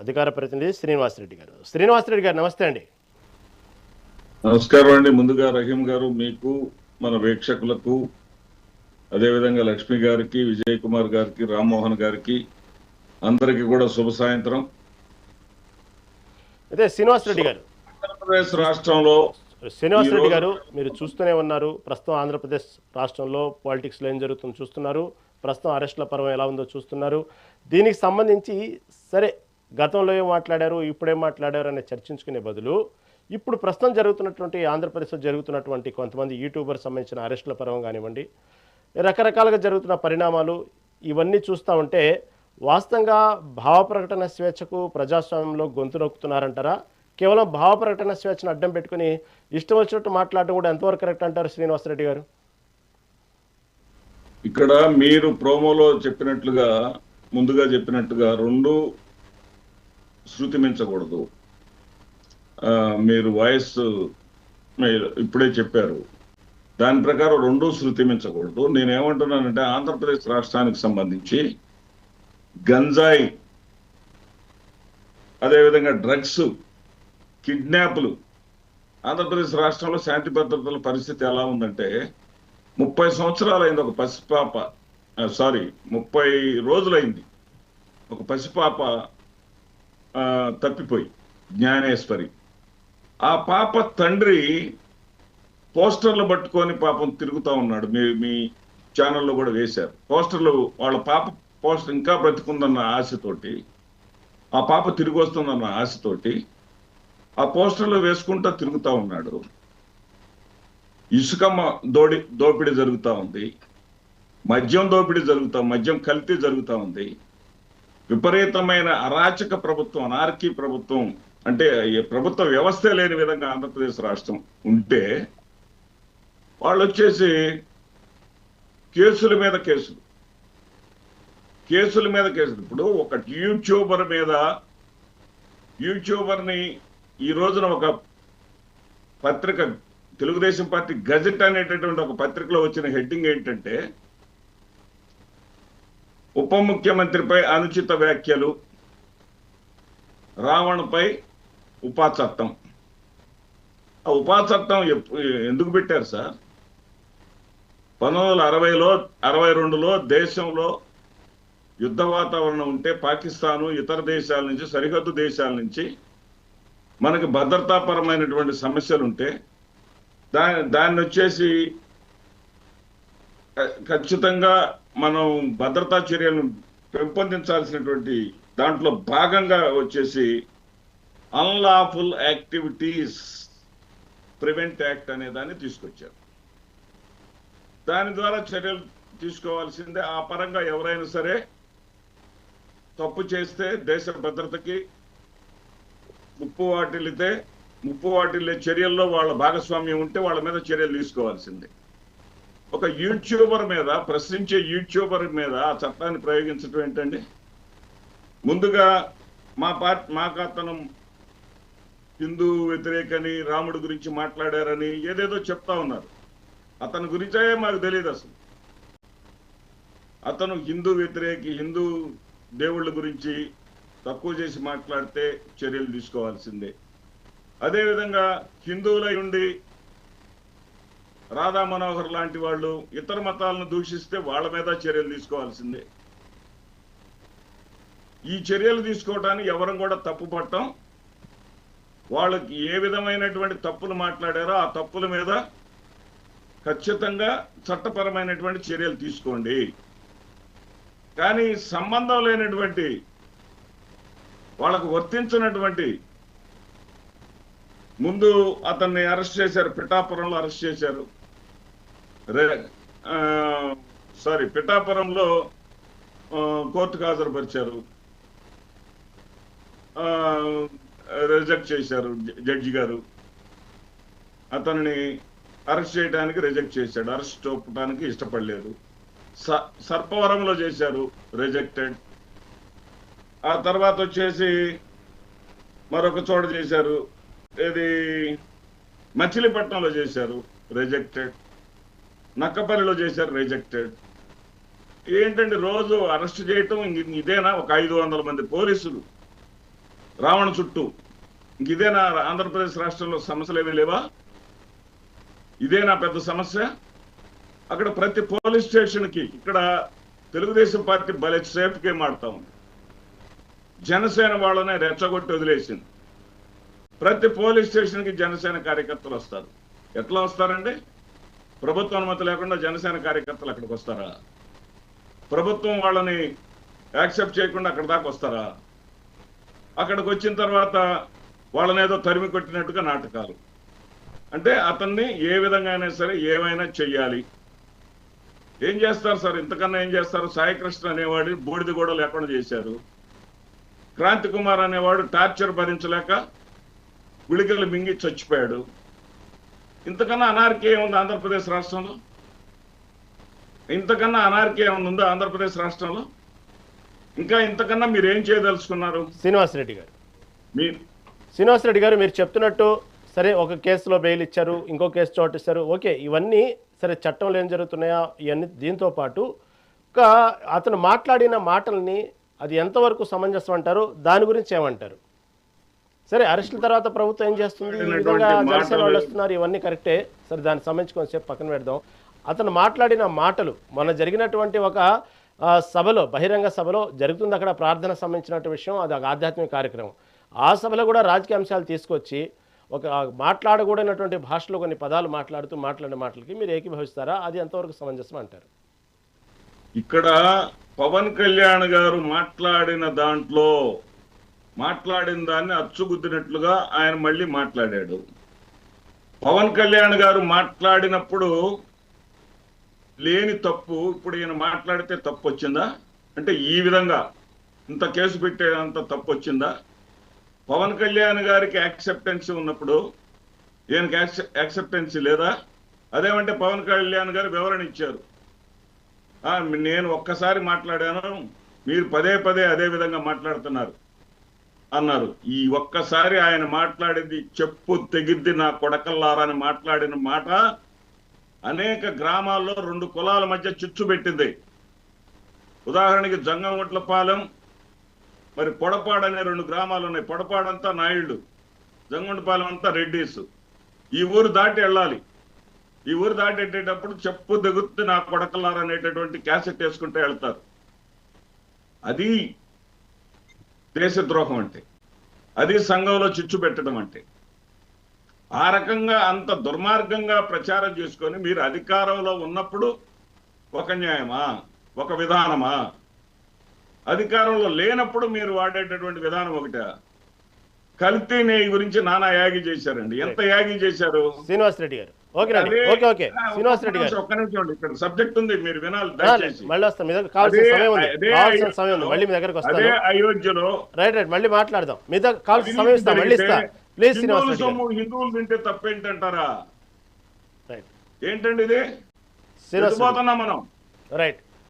అధికార ప్రతినిధి శ్రీనివాసరెడ్డి గారు. శ్రీనివాసరెడ్డి గారు నమస్తే అండి. నమస్కారం అండి. ముందుగా రహీం గారు, మీకు, మన వీక్షకులకు, అదేవిధంగా లక్ష్మి గారికి, విజయ్ కుమార్ గారికి, రామ్మోహన్ గారికి అందరికీ కూడా శుభ సాయంత్రం. అయితే శ్రీనివాసరెడ్డి గారు, ఆంధ్రప్రదేశ్ రాష్ట్రంలో శ్రీనివాసరెడ్డి గారు మీరు చూస్తూనే ఉన్నారు. ప్రస్తుతం ఆంధ్రప్రదేశ్ రాష్ట్రంలో పాలిటిక్స్లో ఏం జరుగుతుందో చూస్తున్నారు. ప్రస్తుతం అరెస్టుల పర్వం ఎలా ఉందో చూస్తున్నారు. దీనికి సంబంధించి సరే గతంలో ఏం మాట్లాడారు, ఇప్పుడేం మాట్లాడారు అనే చర్చించుకునే బదులు ఇప్పుడు ప్రస్తుతం జరుగుతున్నటువంటి ఆంధ్రప్రదేశ్లో జరుగుతున్నటువంటి కొంతమంది యూట్యూబర్ సంబంధించిన అరెస్టుల పర్వం కానివ్వండి, రకరకాలుగా జరుగుతున్న పరిణామాలు ఇవన్నీ చూస్తూ ఉంటే వాస్తవంగా భావ ప్రకటన స్వేచ్ఛకు ప్రజాస్వామ్యంలో గొంతు నొక్కుతున్నారంటారా? కేవలం భావ ప్రకటన స్వేచ్ఛను అడ్డం పెట్టుకుని ఇష్టం వచ్చినట్టు మాట్లాడడం కూడా ఎంతవరకు కరెక్ట్ అంటారు శ్రీనివాసరెడ్డి గారు? ఇక్కడ మీరు ప్రోమోలో చెప్పినట్లుగా, ముందుగా చెప్పినట్టుగా రెండు శృతి మించకూడదు. మీరు వాయిస్ ఇప్పుడే చెప్పారు, దాని ప్రకారం రెండు శృతి మించకూడదు. నేనేమంటున్నానంటే ఆంధ్రప్రదేశ్ రాష్ట్రానికి సంబంధించి గంజాయి, అదేవిధంగా డ్రగ్స్, కిడ్నాప్లు, ఆంధ్రప్రదేశ్ రాష్ట్రంలో శాంతి భద్రతల పరిస్థితి ఎలా ఉందంటే 30 సంవత్సరాలైంది ఒక పసిపాప, 30 రోజులైంది ఒక పసిపాప తప్పిపోయి, జ్ఞానేశ్వరి. ఆ పాప తండ్రి పోస్టర్లు పట్టుకొని పాపం తిరుగుతూ ఉన్నాడు. మీ ఛానల్లో కూడా వేశారు పోస్టర్లు. వాళ్ళ పాప పోస్టర్ ఇంకా బ్రతికుందన్న ఆశతోటి, ఆ పాప తిరిగి వస్తుందన్న ఆశతోటి ఆ పోస్టర్లు వేసుకుంటూ తిరుగుతూ ఉన్నాడు. ఇసుక దోపిడీ జరుగుతూ ఉంది, మద్యం దోపిడీ మద్యం కల్తీ జరుగుతూ ఉంది. విపరీతమైన అరాచక ప్రభుత్వం, అనార్కీ ప్రభుత్వం, అంటే ప్రభుత్వ వ్యవస్థే లేని విధంగా ఆంధ్రప్రదేశ్ రాష్ట్రం ఉంటే వాళ్ళు వచ్చేసి కేసుల మీద కేసులు. ఇప్పుడు ఒక యూట్యూబర్ని ఈ రోజున ఒక పత్రిక, తెలుగుదేశం పార్టీ గజెట్ అనేటటువంటి ఒక పత్రికలో వచ్చిన హెడ్డింగ్ ఏంటంటే ఉప ముఖ్యమంత్రిపై అనుచిత వ్యాఖ్యలు, రావణపై ఉపా చట్టం. ఆ ఉపా చట్టం ఎందుకు పెట్టారు సార్? 1962లో దేశంలో యుద్ధ వాతావరణం ఉంటే పాకిస్తాను, ఇతర దేశాల నుంచి, సరిహద్దు దేశాల నుంచి మనకి భద్రతాపరమైనటువంటి సమస్యలు ఉంటే దాన్ని వచ్చేసి ఖచ్చితంగా మనం భద్రతా చర్యలను పెంపొందించాల్సినటువంటి దాంట్లో భాగంగా వచ్చేసి అన్లాఫుల్ యాక్టివిటీస్ ప్రివెంట్ యాక్ట్ అనే దాన్ని తీసుకొచ్చారు. దాని ద్వారా చర్యలు తీసుకోవాల్సిందే. ఆ పరంగా ఎవరైనా సరే తప్పు చేస్తే, దేశ భద్రతకి ముప్పు వాటిల్లే చర్యల్లో వాళ్ళ భాగస్వామ్యం ఉంటే వాళ్ళ మీద చర్యలు తీసుకోవాల్సిందే. ఒక యూట్యూబర్ మీద, ప్రశ్నించే యూట్యూబర్ మీద ఆ చట్టాన్ని ప్రయోగించడం ఏంటండి? ముందుగా మాకు అతను హిందూ వ్యతిరేకని, రాముడి గురించి మాట్లాడారని ఏదేదో చెప్తా ఉన్నారు. అతని గురించే మాకు తెలియదు అసలు. అతను హిందూ వ్యతిరేకి, హిందూ దేవుళ్ళ గురించి తక్కువ చేసి మాట్లాడితే చర్యలు తీసుకోవాల్సిందే. అదేవిధంగా హిందువులై ఉండి రాధా మనోహర్ లాంటి వాళ్ళు ఇతర మతాలను దూషిస్తే వాళ్ళ మీద చర్యలు తీసుకోవాల్సిందే. ఈ చర్యలు తీసుకోవడానికి ఎవరం కూడా తప్పు పట్టం. వాళ్ళకి ఏ విధమైనటువంటి తప్పులు మాట్లాడారో ఆ తప్పుల మీద ఖచ్చితంగా చట్టపరమైనటువంటి చర్యలు తీసుకోండి. కానీ సంబంధం లేనటువంటి, వాళ్ళకు వర్తించినటువంటి, ముందు అతన్ని అరెస్ట్ చేశారు, పిఠాపురంలో అరెస్ట్ చేశారు. పిఠాపురంలో కోర్టుకు హాజరుపరిచారు, రిజెక్ట్ చేశారు జడ్జి గారు. అతన్ని అరెస్ట్ చేయడానికి రిజెక్ట్ చేశాడు, అరెస్ట్ చూపడానికి ఇష్టపడలేదు. సర్పవరంలో చేశారు, రిజెక్టెడ్. ఆ తర్వాత వచ్చేసి మరొక చోట చేశారు, ఇది మచిలీపట్నంలో చేశారు, రిజెక్టెడ్. నక్కపల్లిలో చేశారు, రిజెక్టెడ్. ఏంటండి రోజు అరెస్ట్ చేయటం ఇదేనా? ఒక 500 మంది పోలీసులు రావణ చుట్టూ. ఇంక ఇదేనా ఆంధ్రప్రదేశ్ రాష్ట్రంలో సమస్యలు ఏమీ లేవా? ఇదేనా పెద్ద సమస్య? అక్కడ ప్రతి పోలీస్ స్టేషన్కి ఇక్కడ తెలుగుదేశం పార్టీ భలే సేఫ్ గేమ్ ఆడుతా ఉంది. జనసేన వాళ్ళనే రెచ్చగొట్టి వదిలేసింది. ప్రతి పోలీస్ స్టేషన్కి జనసేన కార్యకర్తలు వస్తారు. ఎట్లా వస్తారండి? ప్రభుత్వ అనుమతి లేకుండా జనసేన కార్యకర్తలు అక్కడికి వస్తారా? ప్రభుత్వం వాళ్ళని యాక్సెప్ట్ చేయకుండా అక్కడ దాకా వస్తారా? అక్కడికి వచ్చిన తర్వాత వాళ్ళని ఏదో తరిమి కొట్టినట్టుగా నాటకాలు. అంటే అతన్ని ఏ విధంగా అయినా సరే ఏమైనా చెయ్యాలి. ఏం చేస్తారు సార్? ఇంతకన్నా ఏం చేస్తారు? సాయికృష్ణ అనేవాడు బూడిద కూడా లేకుండా చేశారు. క్రాంతి కుమార్ అనేవాడు టార్చర్ భరించలేక గుళికలు మింగి చచ్చిపోయాడు. ఇంతకన్నా అనార్కీ ఏముంది ఆంధ్రప్రదేశ్ రాష్ట్రంలో? ఇంతకన్నా అనార్కీ ఏముందో ఆంధ్రప్రదేశ్ రాష్ట్రంలో? ఇంకా ఇంతకన్నా మీరు ఏం చేయదలుచుకున్నారు? శ్రీనివాసరెడ్డి గారు మీరు చెప్తున్నట్టు సరే, ఒక కేసులో బెయిల్ ఇచ్చారు, ఇంకో కేసు చోటు ఇస్తారు, ఓకే, ఇవన్నీ సరే, చట్టంలో ఏం జరుగుతున్నాయా ఇవన్నీ. దీంతో పాటు అతను మాట్లాడిన మాటల్ని అది ఎంతవరకు సమంజసం అంటారు? దాని గురించి ఏమంటారు? సరే, అరెస్టుల తర్వాత ప్రభుత్వం ఏం చేస్తుంది? ఈ విధంగా జనసేన వాళ్ళు వస్తున్నారు, ఇవన్నీ కరెక్టే. సరే, దాన్ని సంబంధించి కొంచెంసేపు పక్కన పెడదాం. అతను మాట్లాడిన మాటలు మొన్న జరిగినటువంటి ఒక సభలో, బహిరంగ సభలో జరుగుతుంది, అక్కడ ప్రార్థన సంబంధించినటువంటి విషయం, అది ఒక ఆధ్యాత్మిక కార్యక్రమం. ఆ సభలో కూడా రాజకీయ అంశాలు తీసుకొచ్చి ఒక మాట్లాడకూడనటువంటి భాషలో కొన్ని పదాలు మాట్లాడిన మాటలకి మీరు ఏకీభవిస్తారా? అది ఎంతవరకు సమంజసం అంటారు? ఇక్కడ పవన్ కళ్యాణ్ గారు మాట్లాడిన దాంట్లో మాట్లాడిన దాన్ని అచ్చుగుద్దినట్లుగా ఆయన మళ్ళీ మాట్లాడాడు. పవన్ కళ్యాణ్ గారు మాట్లాడినప్పుడు లేని తప్పు ఇప్పుడు ఈయన మాట్లాడితే తప్పు వచ్చిందా? అంటే ఈ విధంగా ఇంత కేసు పెట్టేంత తప్పు వచ్చిందా? పవన్ కళ్యాణ్ గారికి యాక్సెప్టెన్సీ ఉన్నప్పుడు ఈయనకి యాక్సెప్టెన్సీ లేదా? అదేమంటే పవన్ కళ్యాణ్ గారు వివరణ ఇచ్చారు. నేను ఒక్కసారి మాట్లాడాను, మీరు పదే పదే అదే విధంగా మాట్లాడుతున్నారు అన్నారు. ఈ ఒక్కసారి ఆయన మాట్లాడింది చెప్పు తెగిద్ది నా కొడకల్లారని మాట్లాడిన మాట అనేక గ్రామాల్లో 2 కులాల మధ్య చిచ్చు పెట్టింది. ఉదాహరణకి జంగంగుంట్లపాలెం, మరి పొడపాడు అనే 2 గ్రామాలు ఉన్నాయి. పొడపాడంతా నాయుళ్ళు, జంగంగుంటపాలెం అంతా రెడ్డీస్. ఈ ఊరు దాటి వెళ్ళాలి. ఈ ఊరు దాటేటప్పుడు చెప్పు దిగుద్ది నా కొడకల్లారనేటటువంటి క్యాసెట్ వేసుకుంటే వెళ్తారు. అది దేశద్రోహం అంటే, అది సంఘంలో చిచ్చు పెట్టడం అంటే. ఆ రకంగా అంత దుర్మార్గంగా ప్రచారం చేసుకొని మీరు అధికారంలో ఉన్నప్పుడు ఒక న్యాయమా, ఒక విధానమా? అధికారంలో లేనప్పుడు మీరు వాడేటటువంటి విధానం ఒకటే. కల్తీ నెయ్యి గురించి నానా యాగి చేశారండి. ఎంత యాగి చేశారు? శ్రీనివాసరెడ్డి గారు ఓకే శ్రీనివాసరెడ్డి గారు ఒక్క నిమిషం, ఇక్కడ సబ్జెక్ట్ ఉంది, మీరు వినాలి దయచేసి. మళ్ళీ వస్తాం, మీ దగ్గర కావాల్సిన సమయం ఉంది, మళ్ళీ మీ దగ్గరకు వస్తాను. అయోధ్యలో రైట్ మళ్ళీ మాట్లాడదాం. మీ దగ్గర కావాల్సిన సమయం ఇస్తాం, మళ్ళీ ఇస్తా. ప్లీజ్ శ్రీనివాసరెడ్డి గారు. హిందువులు తింటే తప్పేంటంటారా? రైట్ ఏంటండి ఇది? శ్రీనివాసరెడ్డి పోతున్నాం మనం. రైట్